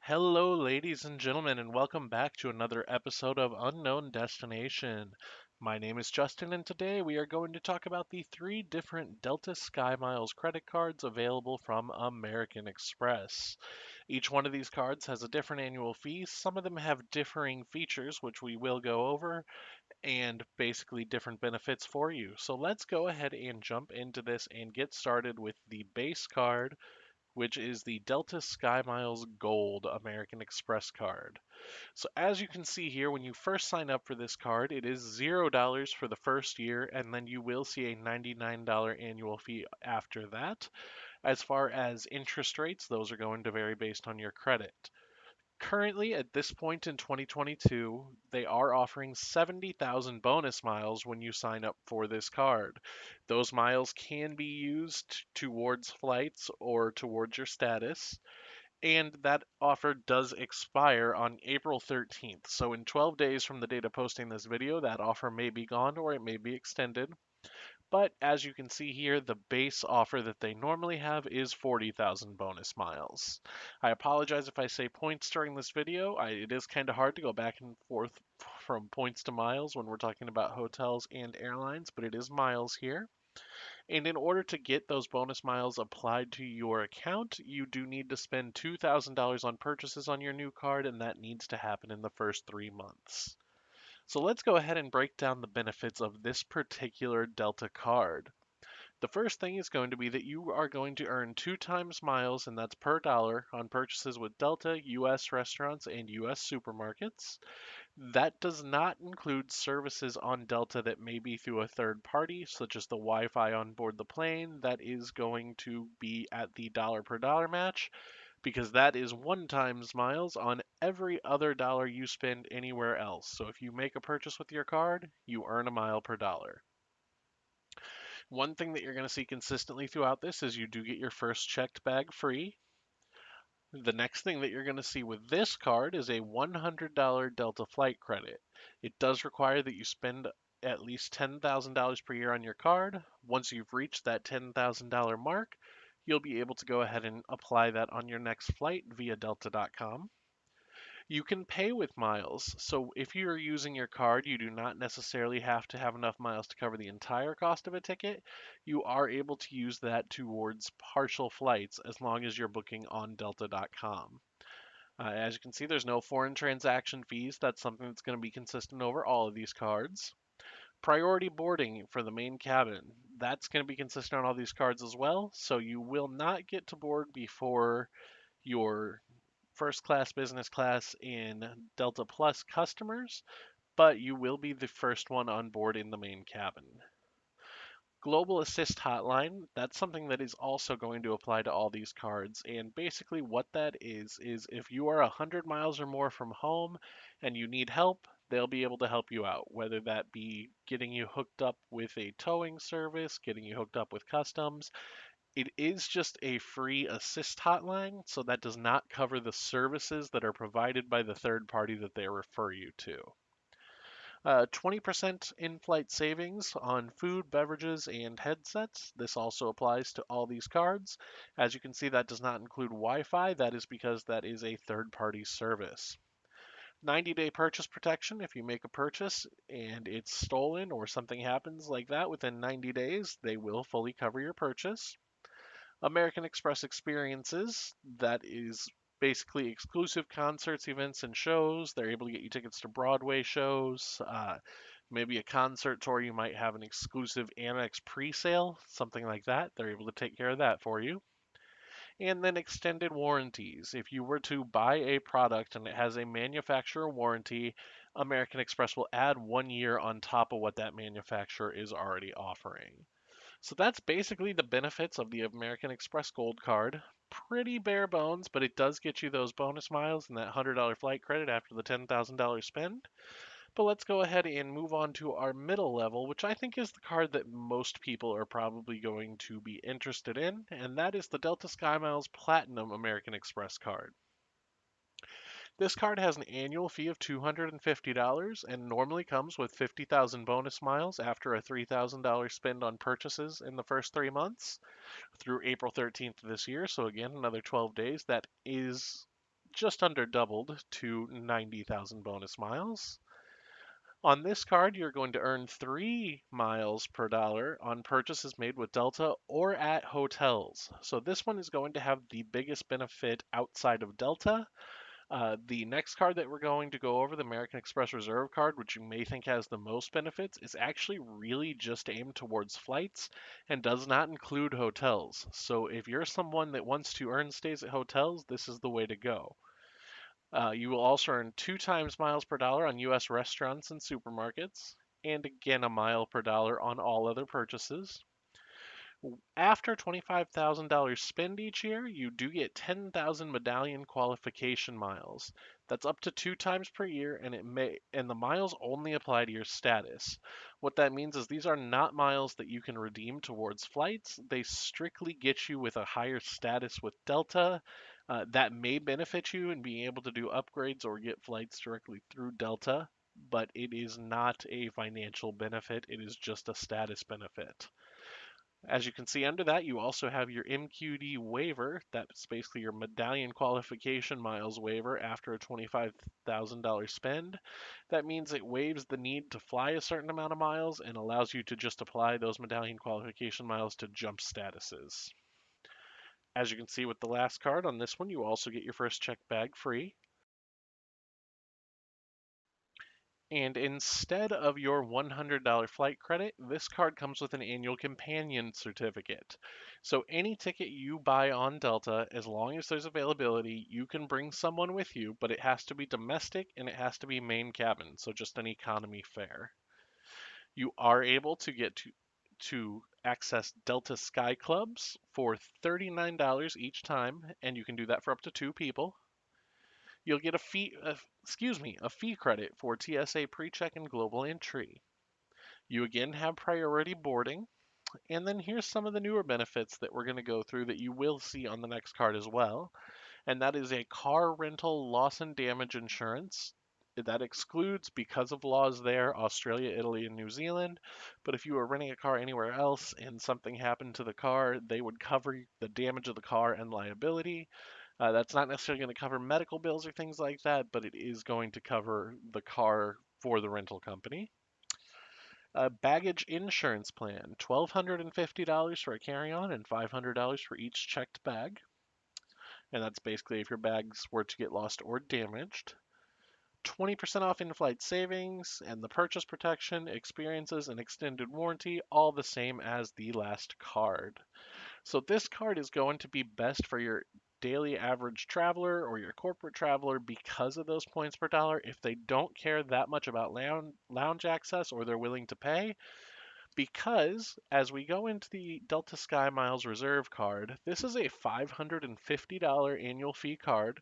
Hello, ladies and gentlemen, and welcome back to another episode of Unknown Destination. My name is Justin, and today we are going to talk about the three different Delta Sky Miles credit cards available from American Express. Each one of these cards has a different annual fee. Some of them have differing features, which we will go over, and basically different benefits for you. So let's go ahead and jump into this and get started with the base card, which is the Delta Sky Miles Gold American Express card. So as you can see here, when you first sign up for this card, it is $0 for the first year, and then you will see a $99 annual fee after that. As far as interest rates, those are going to vary based on your credit. Currently, at this point in 2022, they are offering 70,000 bonus miles when you sign up for this card. Those miles can be used towards flights or towards your status, and that offer does expire on April 13th. So, in 12 days from the date of posting this video, that offer may be gone or it may be extended. But as you can see here, the base offer that they normally have is 40,000 bonus miles. I apologize if I say points during this video. It is kind of hard to go back and forth from points to miles when we're talking about hotels and airlines, but it is miles here. And in order to get those bonus miles applied to your account, you do need to spend $2,000 on purchases on your new card, and that needs to happen in the first 3 months. So let's go ahead and break down the benefits of this particular Delta card. The first thing is going to be that you are going to earn 2 times miles, and that's per dollar, on purchases with Delta, US restaurants, and US supermarkets. That does not include services on Delta that may be through a third party, such as the Wi Fi on board the plane. That is going to be at the dollar per dollar match, because that is 1 times miles on every other dollar you spend anywhere else. So if you make a purchase with your card, you earn a mile per dollar. One thing that you're going to see consistently throughout this is you do get your first checked bag free. The next thing that you're going to see with this card is a $100 Delta flight credit. It does require that you spend at least $10,000 per year on your card. Once you've reached that $10,000 mark, you'll be able to go ahead and apply that on your next flight via delta.com. You can pay with miles. So if you're using your card, you do not necessarily have to have enough miles to cover the entire cost of a ticket. You are able to use that towards partial flights as long as you're booking on delta.com. As you can see, there's no foreign transaction fees. That's something that's going to be consistent over all of these cards. Priority boarding for the main cabin. That's going to be consistent on all these cards as well. So you will not get to board before your first class, business class, and Delta Plus customers, but you will be the first one on board in the main cabin. Global Assist Hotline, that's something that is also going to apply to all these cards. And basically, what that is if you are 100 miles or more from home and you need help, they'll be able to help you out, whether that be getting you hooked up with a towing service, getting you hooked up with customs. It is just a free assist hotline, so that does not cover the services that are provided by the third party that they refer you to. 20% in-flight savings on food, beverages, and headsets. This also applies to all these cards. As you can see, that does not include Wi-Fi. That is because that is a third-party service. 90-day purchase protection. If you make a purchase and it's stolen or something happens like that within 90 days, they will fully cover your purchase. American Express experiences, that is basically exclusive concerts, events, and shows. They're able to get you tickets to Broadway shows, maybe a concert tour. You might have an exclusive Amex pre-sale, something like that. They're able to take care of that for you. And then extended warranties. If you were to buy a product and it has a manufacturer warranty, American Express will add 1 year on top of what that manufacturer is already offering. So that's basically the benefits of the American Express Gold Card. Pretty bare bones, but it does get you those bonus miles and that $100 flight credit after the $10,000 spend. But let's go ahead and move on to our middle level, which I think is the card that most people are probably going to be interested in, and that is the Delta SkyMiles Platinum American Express card. This card has an annual fee of $250 and normally comes with 50,000 bonus miles after a $3,000 spend on purchases in the first 3 months through April 13th of this year. So, again, another 12 days. That is just under doubled to 90,000 bonus miles. On this card, you're going to earn 3 miles per dollar on purchases made with Delta or at hotels. So this one is going to have the biggest benefit outside of Delta. The next card that we're going to go over, the American Express Reserve card, which you may think has the most benefits, is actually really just aimed towards flights and does not include hotels. So if you're someone that wants to earn stays at hotels, this is the way to go. You will also earn 2 times miles per dollar on U.S. restaurants and supermarkets, and again a mile per dollar on all other purchases. After $25,000 spend each year, you do get 10,000 medallion qualification miles. That's up to 2 times per year, and the miles only apply to your status. What that means is these are not miles that you can redeem towards flights. They strictly get you with a higher status with Delta. That may benefit you in being able to do upgrades or get flights directly through Delta, but it is not a financial benefit. It is just a status benefit. As you can see under that, you also have your MQD waiver. That's basically your medallion qualification miles waiver after a $25,000 spend. That means it waives the need to fly a certain amount of miles and allows you to just apply those medallion qualification miles to jump statuses. As you can see with the last card on this one, you also get your first checked bag free. And instead of your $100 flight credit, this card comes with an annual companion certificate. So any ticket you buy on Delta, as long as there's availability, you can bring someone with you, but it has to be domestic and it has to be main cabin, so just an economy fare. You are able to get to access Delta Sky Clubs for $39 each time, and you can do that for up to 2 people. You'll get a fee credit for TSA PreCheck and Global Entry. You again have priority boarding, and then here's some of the newer benefits that we're going to go through that you will see on the next card as well, and that is a car rental loss and damage insurance. That excludes, because of laws there, Australia, Italy, and New Zealand. But if you were renting a car anywhere else and something happened to the car, they would cover the damage of the car and liability. That's not necessarily going to cover medical bills or things like that, but it is going to cover the car for the rental company. A baggage insurance plan, $1,250 for a carry-on and $500 for each checked bag. And that's basically if your bags were to get lost or damaged. 20% off in-flight savings, and the purchase protection, experiences, and extended warranty, all the same as the last card. So this card is going to be best for your daily average traveler or your corporate traveler because of those points per dollar. If they don't care that much about lounge access or they're willing to pay, because as we go into the Delta Sky Miles Reserve card, this is a $550 annual fee card.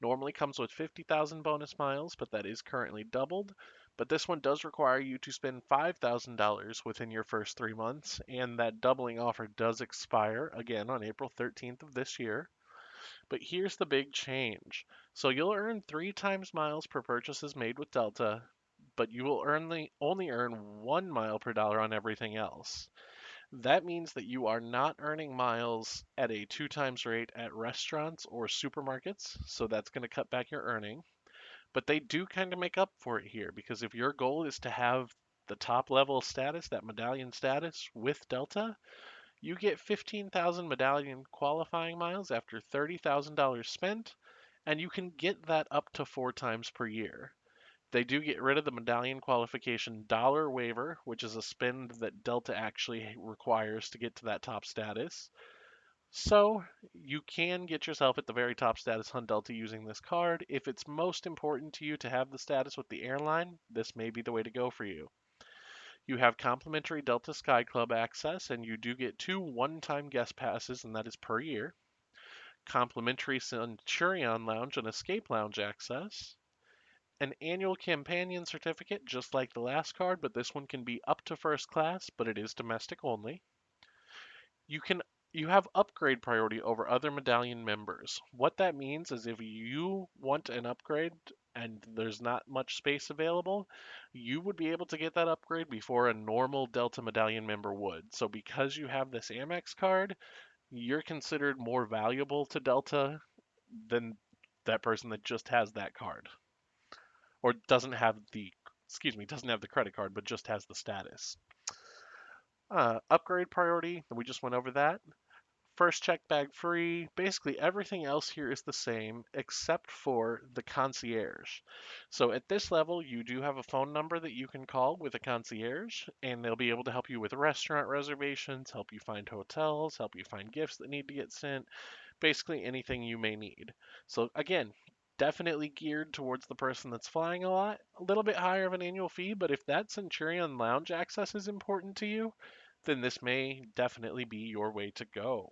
Normally comes with 50,000 bonus miles, but that is currently doubled. But this one does require you to spend $5,000 within your first 3 months, and that doubling offer does expire again on April 13th of this year. But here's the big change. So you'll earn 3 times miles per purchases made with Delta, but you will only earn 1 mile per dollar on everything else. That means that you are not earning miles at a 2 times rate at restaurants or supermarkets, so that's going to cut back your earning. But they do kind of make up for it here because if your goal is to have the top level status, that medallion status with Delta, you get 15,000 medallion qualifying miles after $30,000 spent, and you can get that up to 4 times per year. They do get rid of the medallion qualification dollar waiver, which is a spend that Delta actually requires to get to that top status. So you can get yourself at the very top status on Delta using this card. If it's most important to you to have the status with the airline, this may be the way to go for you. You have complimentary Delta Sky Club access, and you do get 2 one-time guest passes, and that is per year. Complimentary Centurion Lounge and Escape Lounge access. An annual companion certificate, just like the last card, but this one can be up to first class, but it is domestic only. You can you have upgrade priority over other medallion members. What that means is if you want an upgrade and there's not much space available, you would be able to get that upgrade before a normal Delta medallion member would. So because you have this Amex card, you're considered more valuable to Delta than that person that just has that card or doesn't have the credit card, but just has the status. Upgrade priority, we just went over that. First check bag free. Basically, everything else here is the same except for the concierge. So at this level, you do have a phone number that you can call with a concierge, and they'll be able to help you with restaurant reservations, help you find hotels, help you find gifts that need to get sent, basically anything you may need. So again, definitely geared towards the person that's flying a lot. A little bit higher of an annual fee, but if that Centurion lounge access is important to you, then this may definitely be your way to go.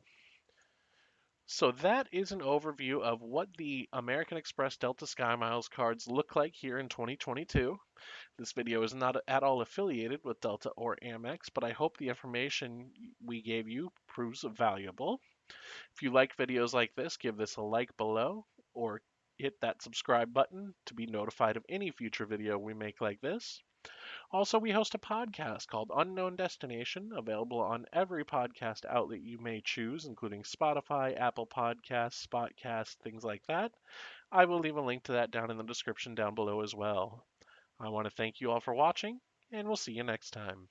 So that is an overview of what the American Express Delta SkyMiles cards look like here in 2022. This video is not at all affiliated with Delta or Amex, but I hope the information we gave you proves valuable. If you like videos like this, give this a like below or hit that subscribe button to be notified of any future video we make like this. Also, we host a podcast called Unknown Destination, available on every podcast outlet you may choose, including Spotify, Apple Podcasts, Spotcast, things like that. I will leave a link to that down in the description down below as well. I want to thank you all for watching, and we'll see you next time.